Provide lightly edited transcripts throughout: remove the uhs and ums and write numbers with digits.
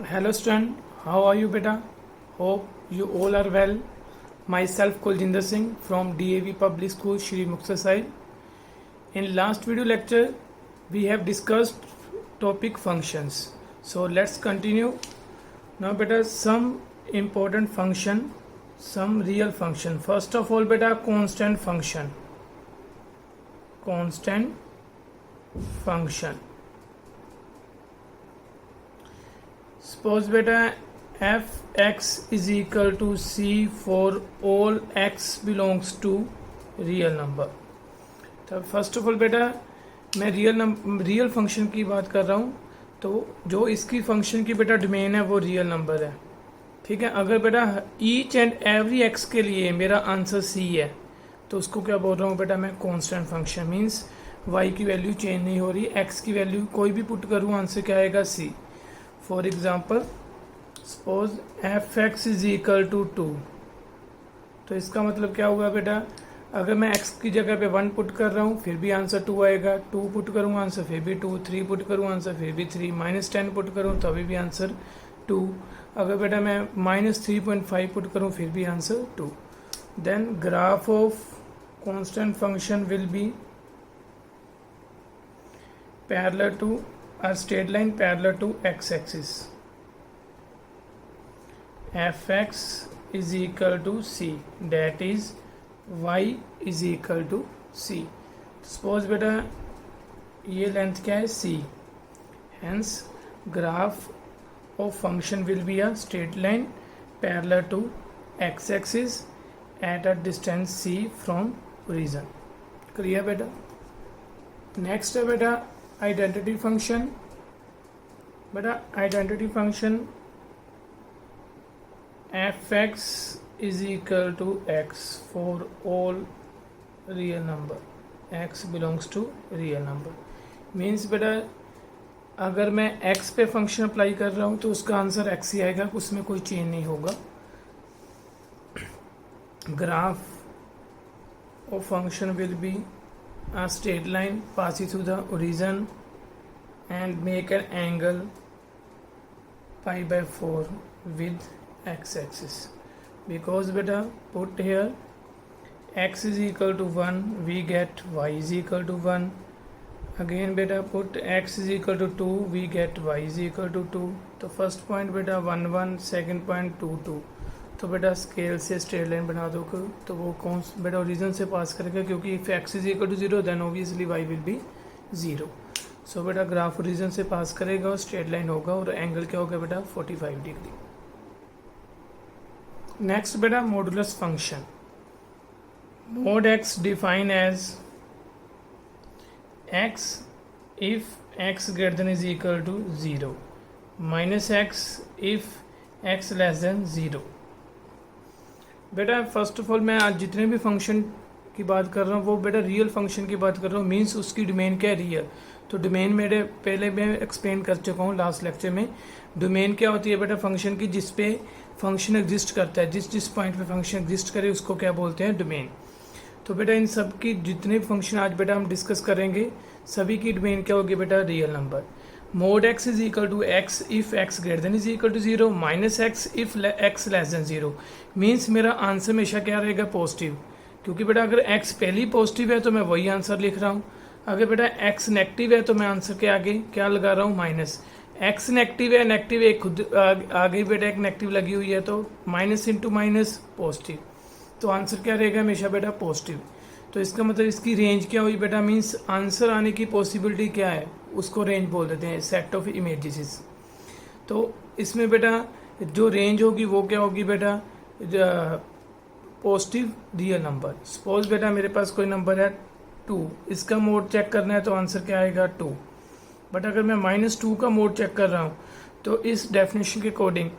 Hello student, how are you beta? Hope you all are well. Myself Kuljinder Singh from DAV Public School Shri Muktsar Sahib. In last video lecture we have discussed topic functions. So let's continue. Now beta some important function, some real function. First of all beta constant function. Constant function. Suppose beta f(x) is equal to c for all x belongs to real number. तो first of all बेटा मैं real function की बात कर रहा हूँ, तो जो इसकी फंक्शन की बेटा डोमेन है वो रियल नंबर है. ठीक है. अगर बेटा ईच एंड एवरी एक्स के लिए मेरा आंसर सी है तो उसको क्या बोल रहा हूँ बेटा मैं कांस्टेंट फंक्शन. मींस वाई की वैल्यू चेंज नहीं हो रही, एक्स की वैल्यू कोई भी पुट करूँ आंसर क्या आएगा C. For example suppose f(x) is equal to 2. तो इसका मतलब क्या होगा बेटा, अगर मैं x की जगह पे 1 पुट कर रहा हूँ फिर भी आंसर 2 आएगा, 2 पुट करूँगा आंसर फिर भी 2, 3 पुट करूँ आंसर फिर भी 3, -10 पुट करूँ तो अभी भी आंसर 2. अगर बेटा मैं -3.5 पुट करूँ फिर भी answer 2. Then graph of constant function will be parallel to a straight line parallel to x-axis. f(x) is equal to c, that is y is equal to c. Suppose बेटा ये length क्या है c, hence graph of function will be a straight line parallel to x-axis at a distance c from origin. Clear बेटा. Next है बेटा identity function. बेटा identity function f(x) is equal to x for all real number, x belongs to real number. Means बेटा अगर मैं x पे function apply कर रहा हूँ तो उसका आंसर x ही आएगा, उसमें कोई चेंज नहीं होगा. Graph of function will B a straight line passing through the origin and make an angle pi/4 with x-axis. Because beta put here x is equal to 1, we get y is equal to 1. Again beta put x is equal to 2, we get y is equal to 2. तो first point बेटा 1 1, second point 2 2. तो बेटा scale से straight line बना दो तो वो कौन बेटा ओरिजिन से पास करेगा, क्योंकि if x is equal to 0 then obviously y will be 0. So बेटा ग्राफ ओरिजिन से पास करेगा और स्ट्रेट लाइन होगा और एंगल क्या होगा बेटा 45 डिग्री. नेक्स्ट बेटा modulus function. mod x define as x if x greater than is equal to 0 minus x if x less than 0. बेटा फर्स्ट ऑफ ऑल मैं आज जितने भी फंक्शन की बात कर रहा हूँ वो बेटा रियल फंक्शन की बात कर रहा हूँ. मींस उसकी डोमेन क्या है रियल. तो डोमेन मेरे पहले मैं एक्सप्लेन कर चुका हूँ लास्ट लेक्चर में. डोमेन क्या होती है बेटा फंक्शन की, जिस पे फंक्शन एग्जिस्ट करता है, जिस पॉइंट पे फंक्शन एग्जिस्ट करे उसको क्या बोलते हैं डोमेन. तो बेटा इन सब की जितने भी फंक्शन आज बेटा हम डिस्कस करेंगे सभी की डोमेन क्या होगी बेटा real number. mod x is equal to x if x greater than is equal to 0 minus x if x less than 0. Means मेरा आंसर हमेशा क्या रहेगा पॉजिटिव, क्योंकि बेटा अगर x पहले ही पॉजिटिव है तो मैं वही आंसर लिख रहा हूँ. अगर बेटा x नेगेटिव है तो मैं आंसर के आगे क्या लगा रहा हूँ माइनस. x नेगेटिव है, नेगेटिव एक खुद आगे बेटा एक नेगेटिव लगी हुई है तो माइनस इंटू माइनस पॉजिटिव, तो आंसर क्या रहेगा हमेशा बेटा पॉजिटिव. तो इसका मतलब इसकी रेंज क्या हुई बेटा, मीन्स आंसर आने की पॉसिबिलिटी क्या है उसको रेंज बोल देते हैं, सेट ऑफ इमेजेस. तो इसमें बेटा जो रेंज होगी वो क्या होगी बेटा पॉजिटिव रियल नंबर. सपोज बेटा मेरे पास कोई नंबर है 2, इसका मोड चेक करना है तो आंसर क्या आएगा 2. बट अगर मैं -2 का मोड चेक कर रहा हूँ तो इस डेफिनेशन के अकॉर्डिंग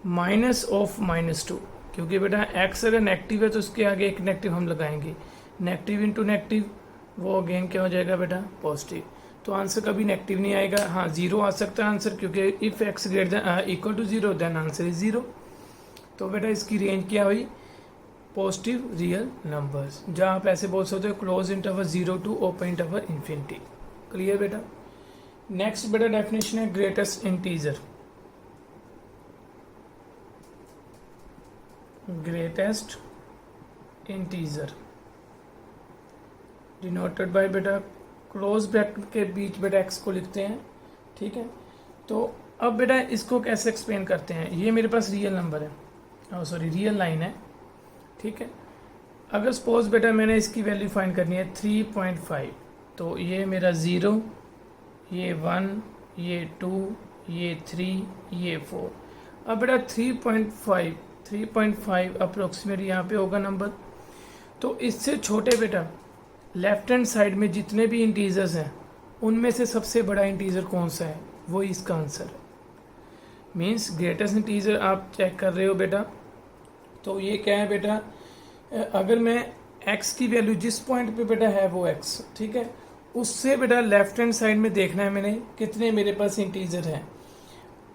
माइनस ऑफ -2, क्योंकि बेटा x अगर नेगेटिव है तो उसके आगे एक नेगेटिव हम लगाएंगे, नेगेटिव इंटू नेगेटिव वो अगेन क्या हो जाएगा बेटा पॉजिटिव. तो आंसर कभी नेगेटिव नहीं आएगा. हाँ 0 आ सकता है आंसर, क्योंकि if x greater than equal to 0 then answer is 0. तो बेटा इसकी रेंज क्या हुई पॉजिटिव रियल नंबर्स, जहाँ आप ऐसे बोल सकते हो close interval 0 to open interval infinity. Clear बेटा. नेक्स्ट बेटा डेफिनेशन है greatest integer. Greatest integer denoted by बेटा क्लोज ब्रैकेट के बीच बेटा एक्स को लिखते हैं, ठीक है। तो अब बेटा इसको कैसे एक्सप्लेन करते हैं, ये मेरे पास रियल नंबर है, सॉरी रियल लाइन है, ठीक है। अगर सपोज बेटा मैंने इसकी वैल्यू फाइंड करनी है 3.5, तो ये मेरा 0, ये 1, ये 2, ये 3, ये 4। अब बेटा 3.5 अप्रोक्सीमेटली यहाँ पे होगा नंबर। तो इससे छोटे बेटा लेफ्ट हैंड साइड में जितने भी इंटीजर्स हैं उनमें से सबसे बड़ा इंटीजर कौन सा है, वो इसका आंसर है। मीन्स ग्रेटेस्ट इंटीजर आप चेक कर रहे हो बेटा, तो ये क्या है बेटा, अगर मैं x की वैल्यू जिस पॉइंट पे बेटा है वो x, ठीक है, उससे बेटा लेफ्ट हैंड साइड में देखना है मैंने कितने मेरे पास इंटीजर हैं,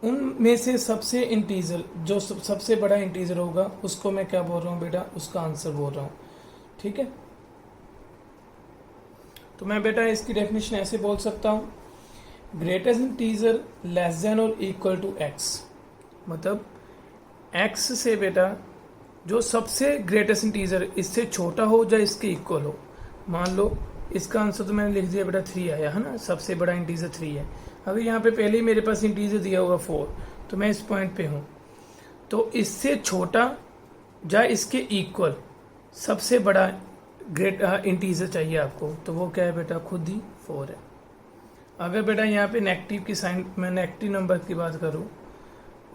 उनमें से सबसे इंटीजर जो सबसे बड़ा इंटीजर होगा उसको मैं क्या बोल रहा हूँ बेटा, उसका आंसर बोल रहा हूँ, ठीक है। तो मैं बेटा इसकी डेफिनेशन ऐसे बोल सकता हूँ, ग्रेटेस्ट इंटीजर लेस देन और इक्वल टू x, मतलब x से बेटा जो सबसे ग्रेटेस्ट इंटीजर इससे छोटा हो या इसके इक्वल हो। मान लो इसका आंसर तो मैंने लिख दिया बेटा 3 आया है ना, सबसे बड़ा इंटीजर 3 है। अगर यहाँ पे पहले ही मेरे पास इंटीजर दिया होगा 4, तो मैं इस पॉइंट पे हूँ, तो इससे छोटा या इसके इक्वल सबसे बड़ा ग्रेट इंटीजर चाहिए आपको, तो वो क्या है बेटा, खुद ही 4 है। अगर बेटा यहाँ पे नेगेटिव की साइन, मैं नेगेटिव नंबर की बात करूँ,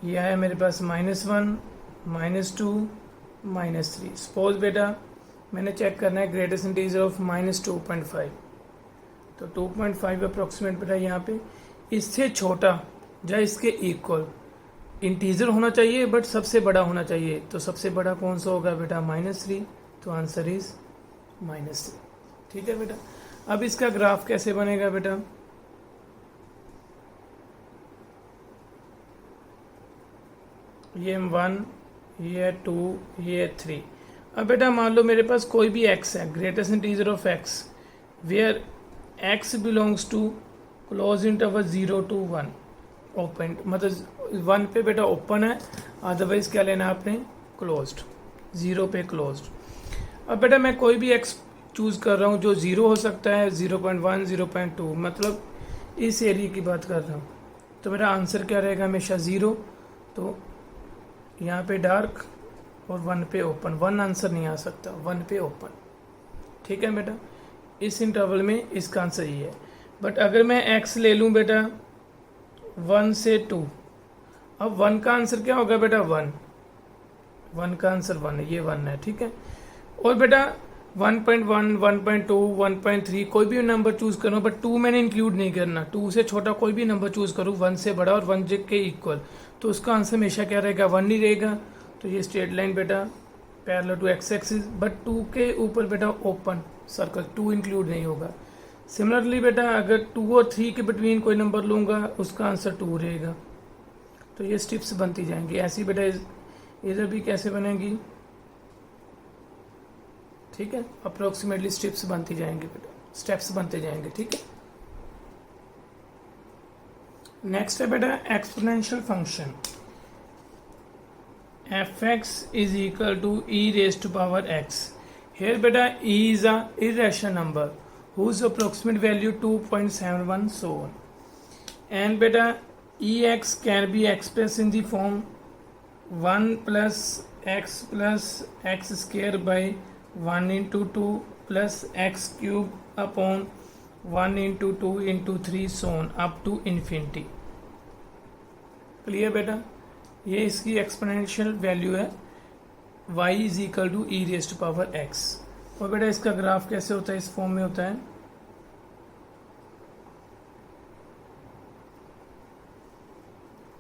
यह है मेरे पास -1, -2, -3। सपोज बेटा मैंने चेक करना है ग्रेटेस्ट इंटीजर ऑफ -2.5, तो 2.5 अप्रोक्सीमेट बेटा यहाँ पे इससे छोटा या इसके इक्वल इंटीजर होना चाहिए, बट सबसे बड़ा होना चाहिए। तो सबसे बड़ा कौन सा होगा बेटा, -3, तो आंसर इज -3, ठीक है बेटा। अब इसका ग्राफ कैसे बनेगा बेटा, ये 1, ये 2, ये 3। अब बेटा मान लो मेरे पास कोई भी x है, greatest integer of x, where x belongs to close interval 0 to 1 open, मतलब 1 पे बेटा ओपन है, अदरवाइज क्या लेना है आपने, क्लोज्ड, 0 पे क्लोज्ड। अब बेटा मैं कोई भी x चूज कर रहा हूँ जो 0 हो सकता है, 0.1, 0.2, मतलब इस एरिया की बात कर रहा हूँ, तो मेरा आंसर क्या रहेगा, हमेशा 0। तो यहाँ पे डार्क और 1 पे ओपन, 1 आंसर नहीं आ सकता, 1 पे ओपन, ठीक है बेटा। इस इंटरवल में इसका आंसर ये है। बट अगर मैं x ले लूँ बेटा 1 से 2, अब 1 का आंसर क्या होगा बेटा, 1 का आंसर 1 है, ये 1 है, ठीक है। और बेटा 1.1, 1.2, 1.3 कोई भी नंबर चूज करूँ, बट 2 मैंने इंक्लूड नहीं करना, 2 से छोटा कोई भी नंबर चूज करूँ 1 से बड़ा और 1 के इक्वल, तो उसका आंसर हमेशा क्या रहेगा, 1 ही रहेगा। तो ये स्ट्रेट लाइन बेटा parallel to x axis, but 2 के ऊपर बेटा ओपन सर्कल, 2 इंक्लूड नहीं होगा। सिमिलरली बेटा अगर 2 और 3 के बिटवीन कोई नंबर लूँगा, उसका आंसर 2 रहेगा। तो ये स्टेप्स बनती जाएंगी ऐसी बेटा, इधर भी कैसे बनेगी, ठीक है, अप्रोक्सीमेटली स्टेप्स बनती जाएंगे बेटा, स्टेप्स बनते जाएंगे, ठीक है। नेक्स्ट है बेटा exponential function, f(x) is equal to e raised to power x. Here beta e is a irrational number whose approximate value 2.71 so on. And beta ex can be expressed in the form 1 plus x square by 1 into 2 plus x cube upon 1 into 2 into 3 so on up to infinity. Clear beta? ये इसकी exponential value है, y is equal to e raise to power x। और बेटा इसका graph कैसे होता है, इस फॉर्म में होता है,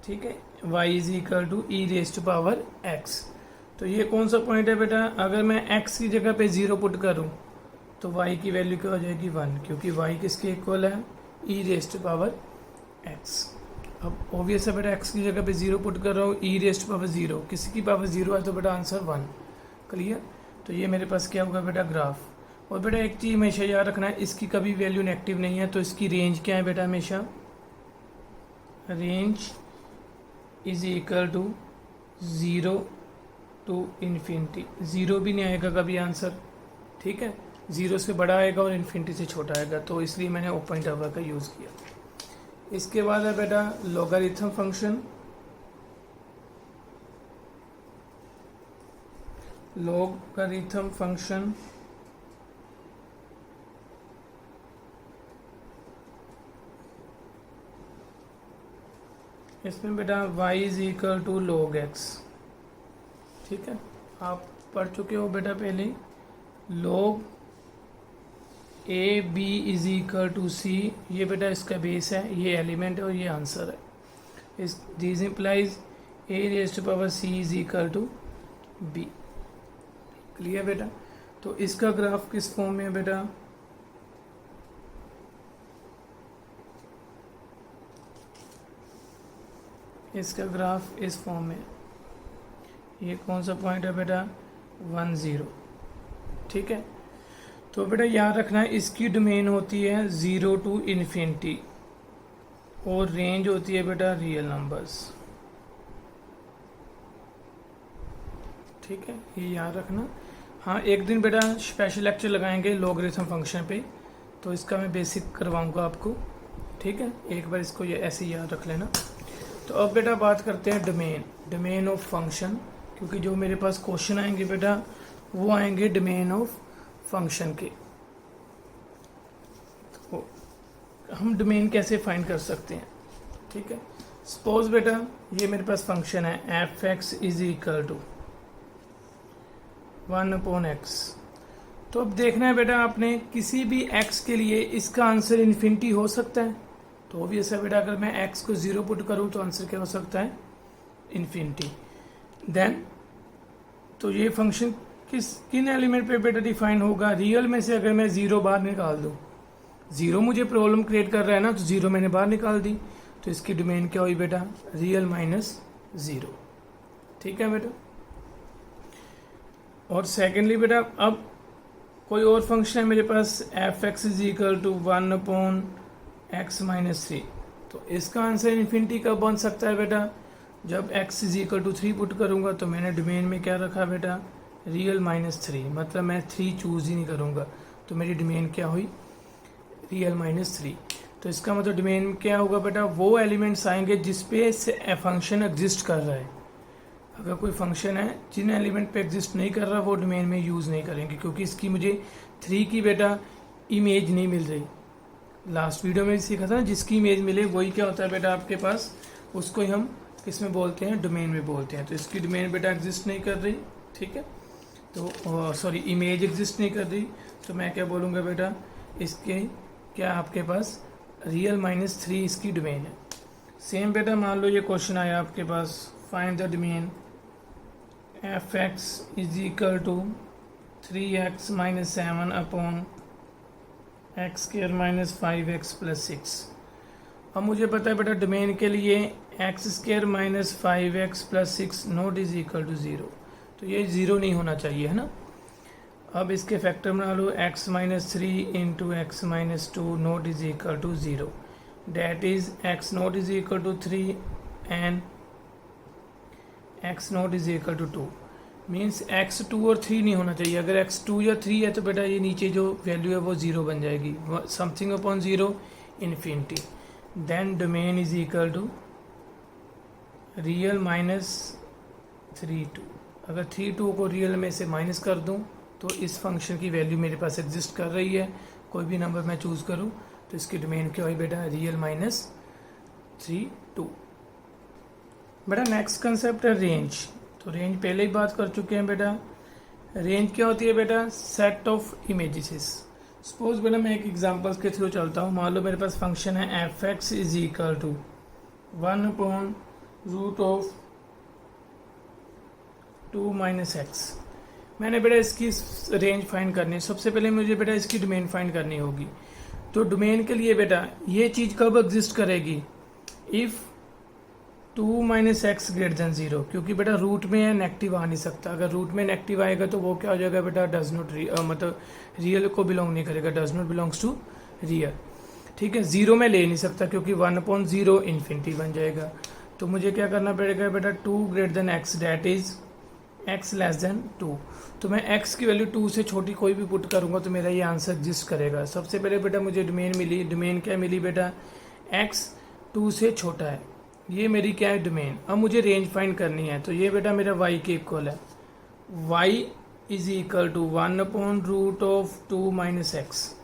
ठीक है, y is equal to e raise to power x। तो ये कौन सा पॉइंट है बेटा, अगर मैं x की जगह पे 0 पुट करूं तो y की वैल्यू क्या हो जाएगी, 1, क्योंकि y किसके इक्वल है, ई रेज टू पावर x। अब ऑब्वियस है बेटा x की जगह पे 0 पुट कर रहा हूँ, ई रेस्ट पावर 0, किसी की पावर 0 है तो बेटा आंसर 1। क्लियर? तो ये मेरे पास क्या होगा बेटा, ग्राफ। और बेटा एक चीज़ हमेशा याद रखना है, इसकी कभी वैल्यू नेगेटिव नहीं है, तो इसकी रेंज क्या है बेटा, हमेशा range is equal to 0 to infinity, zero भी नहीं आएगा कभी आंसर, ठीक है, ज़ीरो से बड़ा आएगा और इन्फिनिटी से छोटा आएगा, तो इसलिए मैंने ओपन इंटरवल का यूज़ किया। इसके बाद है बेटा लॉगरिथम फंक्शन। लॉगरिथम फंक्शन इसमें बेटा y is equal to log x, ठीक है, आप पढ़ चुके हो बेटा पहले। log a b is equal to c, ये बेटा इसका बेस है, ये एलिमेंट है और ये आंसर है। इस this implies a raise to power c is equal to b। Clear बेटा? तो इसका ग्राफ किस फॉर्म में है बेटा? इसका ग्राफ इस फॉर्म में, ये कौन सा पॉइंट है बेटा? 1 0, ठीक है। तो बेटा याद रखना है इसकी डोमेन होती है 0 टू इन्फिनिटी और रेंज होती है बेटा रियल नंबर्स, ठीक है, ये याद रखना। हाँ, एक दिन बेटा स्पेशल लेक्चर लगाएंगे लॉगरिथम फंक्शन पे, तो इसका मैं बेसिक करवाऊंगा आपको, ठीक है, एक बार इसको ये ऐसे याद रख लेना। तो अब बेटा बात करते हैं डोमेन ऑफ फंक्शन, क्योंकि जो मेरे पास क्वेश्चन आएंगे बेटा वो आएंगे डोमेन ऑफ फंक्शन के। तो हम डोमेन कैसे फाइंड कर सकते हैं, ठीक है। सपोज बेटा ये मेरे पास फंक्शन है f x is equal to 1/x। तो अब देखना है बेटा आपने किसी भी x के लिए इसका आंसर इन्फिनिटी हो सकता है, तो ऑब्वियस है बेटा अगर मैं x को 0 पुट करूं तो आंसर क्या हो सकता है? इन्फिनिटी। देन तो ये फंक्शन किन एलिमेंट पे बेटा डिफाइन होगा? रियल में से अगर मैं 0 बाहर निकाल दूं, 0 मुझे प्रॉब्लम क्रिएट कर रहा है ना, तो 0 मैंने बाहर निकाल दी, तो इसकी डोमेन क्या हुई बेटा? रियल माइनस 0, ठीक है बेटा। और सेकेंडली बेटा अब कोई और फंक्शन है मेरे पास F x is equal to 1/x minus 3, तो इसका आंसर इन्फिनिटी कब बन सकता है बेटा? जब x is equal to 3 put करूंगा, तो मैंने डोमेन में क्या रखा बेटा? रियल माइनस 3, मतलब मैं 3 चूज ही नहीं करूंगा, तो मेरी डोमेन क्या हुई? Real minus 3। तो इसका मतलब डोमेन में क्या होगा बेटा? वो एलिमेंट्स आएंगे जिसपे फंक्शन एग्जिस्ट कर रहा है। अगर कोई फंक्शन है जिन एलिमेंट पे एग्जिस्ट नहीं कर रहा, वो डोमेन में यूज़ नहीं करेंगे, क्योंकि इसकी मुझे 3 की बेटा इमेज नहीं मिल रही। लास्ट वीडियो में सीखा था ना, जिसकी इमेज मिले वही क्या होता है बेटा आपके पास, उसको ही हम किस में बोलते हैं? डोमेन में बोलते हैं। तो इसकी डोमेन बेटा एग्जिस्ट नहीं कर रही, ठीक है, तो सॉरी इमेज एग्जिस्ट नहीं कर रही, तो मैं क्या बोलूँगा बेटा? इसके क्या आपके पास रियल माइनस 3 इसकी डोमेन है। सेम बेटा मान लो ये क्वेश्चन आया आपके पास, find the domain F x is equal to 3x minus 7 upon X square minus 5x plus 6। अब मुझे पता है बेटा डोमेन के लिए X square minus 5x plus 6 not is equal to 0, तो ये 0 नहीं होना चाहिए, है ना। अब इसके फैक्टर बना लो, x minus 3 into x minus 2 not is equal to 0, that is x not is equal to 3 and x not is equal to 2, means x 2 और 3 नहीं होना चाहिए। अगर x 2 या 3 है तो बेटा ये नीचे जो वैल्यू है वो 0 बन जाएगी, something upon 0 infinity. Then domain is equal to real minus 3 2। अगर 3 2 को रियल में से माइनस कर दूं तो इस फंक्शन की वैल्यू मेरे पास एग्जिस्ट कर रही है, कोई भी नंबर मैं चूज़ करूं, तो इसकी डोमेन क्या हुई बेटा? Real minus 3 2। बेटा नेक्स्ट कंसेप्ट है रेंज। तो रेंज पहले ही बात कर चुके हैं बेटा। रेंज क्या होती है बेटा? Set of images. सपोज बेटा मैं एक एग्जांपल्स के थ्रू चलता हूँ। मान लो मेरे पास फंक्शन है f x is equal to 1/2 minus x. मैंने बेटा इसकी रेंज फाइंड करनी है। सबसे पहले मुझे बेटा इसकी डोमेन फाइंड करनी होगी। तो डोमेन के लिए बेटा ये चीज़ कब एग्जिस्ट करेगी? If 2 minus x greater than 0, क्योंकि बेटा रूट में है, नेगेटिव आ नहीं सकता। अगर रूट में नेगेटिव आएगा तो वो क्या हो जाएगा बेटा? डज नॉट मतलब रियल को बिलोंग नहीं करेगा, does not belongs to real, ठीक है। 0 में ले नहीं सकता क्योंकि 1/0 इन्फिनिटी बन जाएगा। तो मुझे क्या करना पड़ेगा बेटा? 2 greater than x, that is x less then 2। तो मैं x की वैल्यू 2 से छोटी कोई भी पुट करूँगा तो मेरा ये आंसर एग्जिस्ट करेगा। सबसे पहले बेटा मुझे डोमेन मिली, डोमेन क्या मिली बेटा, x 2 से छोटा है, ये मेरी क्या है डोमेन। अब मुझे रेंज फाइंड करनी है, तो ये बेटा मेरा y के इक्वल है, y is equal to 1/√2 minus x.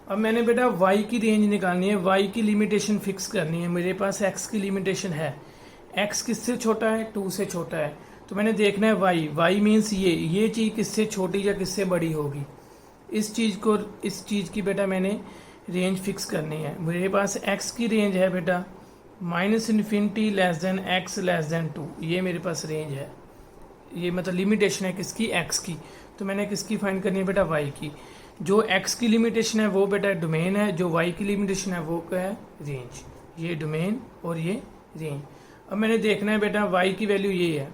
अब मैंने बेटा y की रेंज निकालनी है, y की लिमिटेशन फिक्स करनी है। मेरे पास x की लिमिटेशन है, x किससे छोटा है, 2 से छोटा है, तो मैंने देखना है y मीन्स ये चीज़ किससे छोटी या किससे बड़ी होगी। इस चीज़ की बेटा मैंने रेंज फिक्स करनी है। मेरे पास x की रेंज है बेटा -∞ less than x less then 2, ये मेरे पास रेंज है, ये मतलब लिमिटेशन है किसकी, x की। तो मैंने किसकी फाइंड करनी है बेटा, y की। जो x की लिमिटेशन है वो बेटा डोमेन है, जो y की लिमिटेशन है वो क्या है, रेंज। ये डोमेन और ये रेंज। अब मैंने देखना है बेटा y की वैल्यू ये है,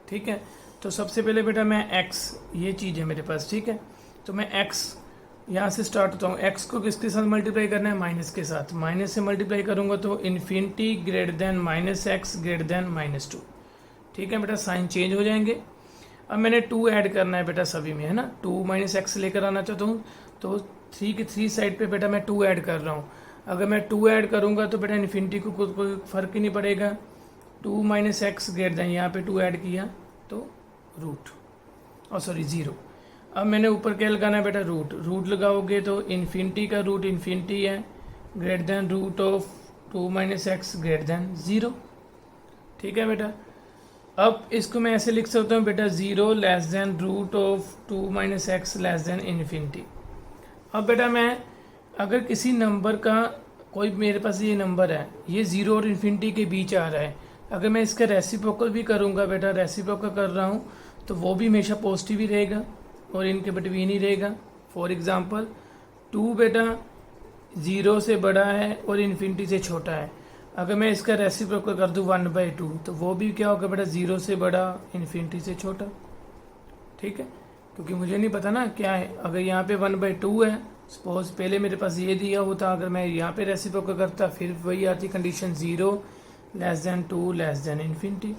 ठीक है। तो सबसे पहले बेटा मैं x, ये चीज़ है मेरे पास, ठीक है। तो मैं x यहाँ से स्टार्ट होता हूँ, x को किसके साथ मल्टीप्लाई करना है, माइनस के साथ। माइनस से मल्टीप्लाई करूँगा तो infinity greater than -x greater then -2, ठीक है बेटा, साइन चेंज हो जाएंगे। अब मैंने 2 ऐड करना है बेटा सभी में, है ना, 2 - x लेकर आना चाहता हूँ, तो 3 की 3 साइड पे बेटा मैं 2 ऐड कर रहा हूँ। अगर मैं 2 ऐड करूँगा तो बेटा इन्फिनिटी को कोई फर्क ही नहीं पड़ेगा, 2 - x ग्रेटर देन, यहाँ पे 2 ऐड किया तो ज़ीरो। अब मैंने ऊपर क्या लगाना है बेटा, रूट लगाओगे तो इन्फिनिटी का रूट इन्फिनिटी है, greater than √2 - x greater then 0, ठीक है बेटा। अब इसको मैं ऐसे लिख सकता हूँ बेटा 0 less than √2 - x less then infinity. अब बेटा मैं अगर किसी नंबर का, कोई मेरे पास ये नंबर है, ये 0 और इन्फिनिटी के बीच आ रहा है, अगर मैं इसका रेसिप्रोकल भी करूँगा बेटा, रेसिप्रोकल कर रहा हूँ तो वो भी हमेशा पॉजिटिव ही रहेगा और इनके बिटवीन ही रहेगा। फॉर एग्जांपल 2 बेटा 0 से बड़ा है और इन्फिनिटी से छोटा है, अगर मैं इसका रेसिप्रोकल कर दूँ 1/2 तो वो भी क्या होगा बेटा, 0 से बड़ा इन्फिनिटी से छोटा, ठीक है। क्योंकि मुझे नहीं पता ना क्या है, अगर यहाँ पे 1/2 है, सपोज पहले मेरे पास ये दिया होता, अगर मैं यहाँ पे रेसिप्रोकल करता फिर वही आती condition 0 less than 2 less than infinity,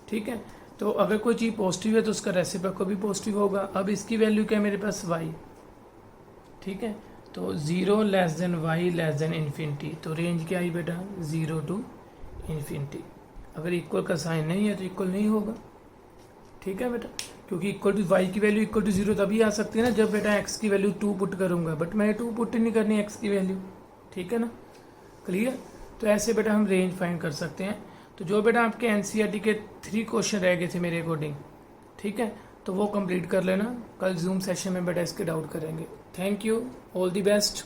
ठीक है। तो अगर कोई चीज़ पॉजिटिव है तो उसका रेसिप्रोकल भी पॉजिटिव होगा। अब इसकी वैल्यू क्या है मेरे पास, y, ठीक है। तो 0 less than y less than infinity, तो रेंज क्या आई बेटा, 0 to इन्फिनिटी। अगर इक्वल का साइन नहीं है तो इक्वल नहीं होगा, ठीक है बेटा, क्योंकि इक्वल टू y की वैल्यू इक्वल टू 0 तभी आ सकती है ना जब बेटा x की वैल्यू 2 पुट करूँगा, बट मैंने 2 पुट नहीं करनी x की वैल्यू, ठीक है ना, क्लियर। तो ऐसे बेटा हम रेंज फाइंड कर सकते हैं। तो जो बेटा आपके एनसीईआरटी के 3 क्वेश्चन रह गए थे मेरे अकॉर्डिंग, ठीक है, तो वो कंप्लीट कर लेना, कल जूम सेशन में बेटा इसके डाउट करेंगे। Thank you, all the best.